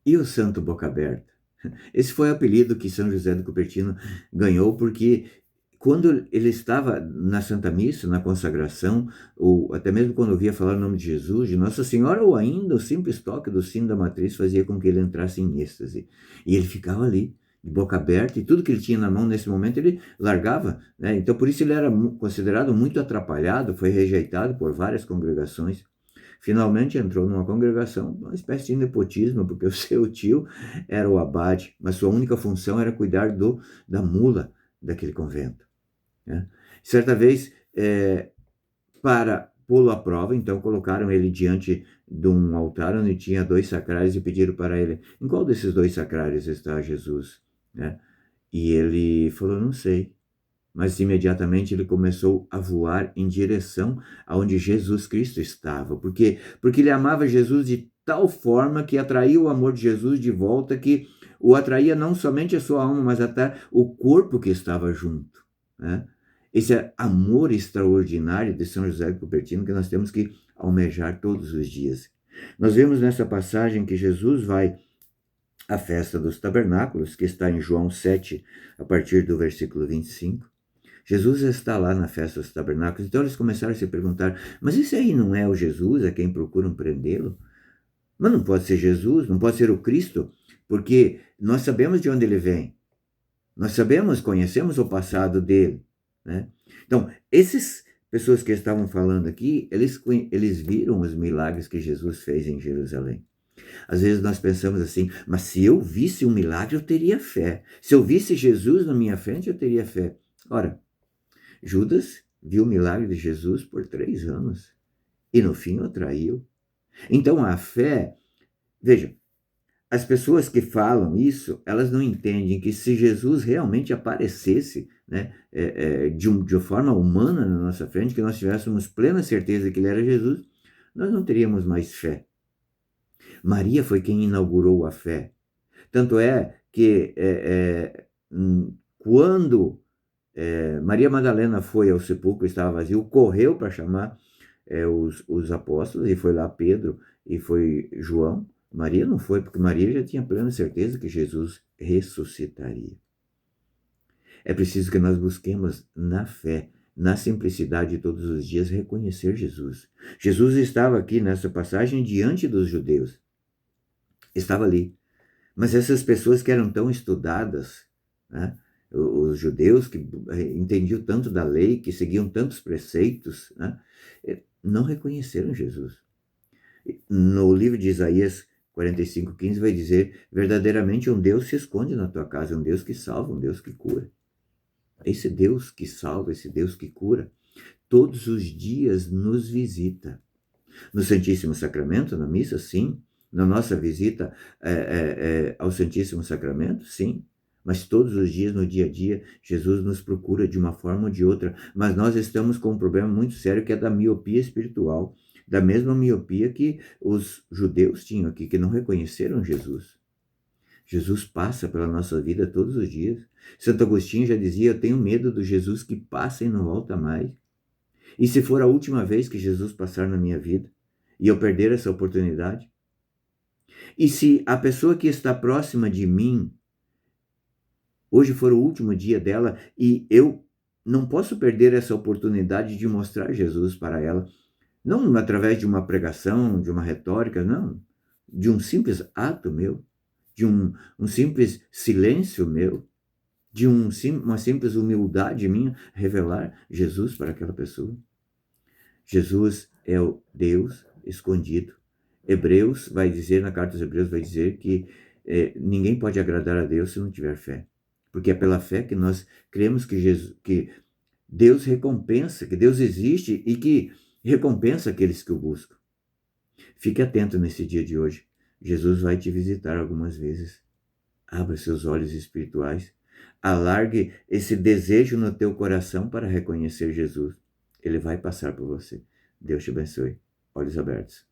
e o Santo Boca Aberta. Esse foi o apelido que São José do Cupertino ganhou, porque quando ele estava na Santa Missa, na consagração, ou até mesmo quando ouvia falar o nome de Jesus, de Nossa Senhora, ou ainda o simples toque do sino da matriz fazia com que ele entrasse em êxtase. E ele ficava ali, de boca aberta, e tudo que ele tinha na mão nesse momento ele largava, né? Então por isso ele era considerado muito atrapalhado, foi rejeitado por várias congregações. Finalmente entrou numa congregação, uma espécie de nepotismo, porque o seu tio era o abade, mas sua única função era cuidar da mula daquele convento, né? Certa vez, para pô-lo à prova, então colocaram ele diante de um altar onde tinha 2 sacrários e pediram para ele: em qual desses 2 sacrários está Jesus? Né? E ele falou: não sei. Mas imediatamente ele começou a voar em direção aonde Jesus Cristo estava. Por quê? Porque ele amava Jesus de tal forma que atraía o amor de Jesus de volta, que o atraía não somente a sua alma, mas até o corpo que estava junto, né? Esse é amor extraordinário de São José de Cupertino que nós temos que almejar todos os dias. Nós vemos nessa passagem que Jesus vai à festa dos tabernáculos, que está em João 7, a partir do versículo 25. Jesus está lá na festa dos tabernáculos, então eles começaram a se perguntar: mas esse aí não é o Jesus a quem procuram prendê-lo? Mas não pode ser Jesus, não pode ser o Cristo, porque nós sabemos de onde ele vem, nós sabemos, conhecemos o passado dele, né? Então, essas pessoas que estavam falando aqui, eles viram os milagres que Jesus fez em Jerusalém. Às vezes nós pensamos assim: mas se eu visse um milagre, eu teria fé. Se eu visse Jesus na minha frente, eu teria fé. Ora, Judas viu o milagre de Jesus por 3 anos e no fim o traiu. Então a fé, veja, as pessoas que falam isso, elas não entendem que se Jesus realmente aparecesse, né, de uma forma humana na nossa frente, que nós tivéssemos plena certeza que ele era Jesus, nós não teríamos mais fé. Maria foi quem inaugurou a fé. Tanto é que quando Maria Madalena foi ao sepulcro, estava vazio, correu para chamar os apóstolos, e foi lá Pedro e foi João. Maria não foi, porque Maria já tinha plena certeza que Jesus ressuscitaria. É preciso que nós busquemos na fé, na simplicidade de todos os dias, reconhecer Jesus. Jesus estava aqui nessa passagem diante dos judeus. Estava ali. Mas essas pessoas que eram tão estudadas, né, os judeus que entendiam tanto da lei, que seguiam tantos preceitos, né, não reconheceram Jesus. No livro de Isaías 45:15 vai dizer: verdadeiramente um Deus se esconde na tua casa, um Deus que salva, um Deus que cura. Esse Deus que salva, esse Deus que cura, todos os dias nos visita. No Santíssimo Sacramento, na missa, sim. Na nossa visita ao Santíssimo Sacramento, sim. Mas todos os dias, no dia a dia, Jesus nos procura de uma forma ou de outra. Mas nós estamos com um problema muito sério, que é da miopia espiritual. Da mesma miopia que os judeus tinham aqui, que não reconheceram Jesus. Jesus passa pela nossa vida todos os dias. Santo Agostinho já dizia: eu tenho medo do Jesus que passa e não volta mais. E se for a última vez que Jesus passar na minha vida e eu perder essa oportunidade? E se a pessoa que está próxima de mim, hoje for o último dia dela, e eu não posso perder essa oportunidade de mostrar Jesus para ela, não através de uma pregação, de uma retórica, não, de um simples ato meu, de um simples silêncio meu, de uma simples humildade minha, revelar Jesus para aquela pessoa. Jesus é o Deus escondido. Hebreus vai dizer, na carta aos Hebreus, vai dizer que ninguém pode agradar a Deus se não tiver fé. Porque é pela fé que nós cremos que Deus recompensa, que Deus existe e que recompensa aqueles que o buscam. Fique atento nesse dia de hoje. Jesus vai te visitar algumas vezes. Abra seus olhos espirituais. Alargue esse desejo no teu coração para reconhecer Jesus. Ele vai passar por você. Deus te abençoe. Olhos abertos.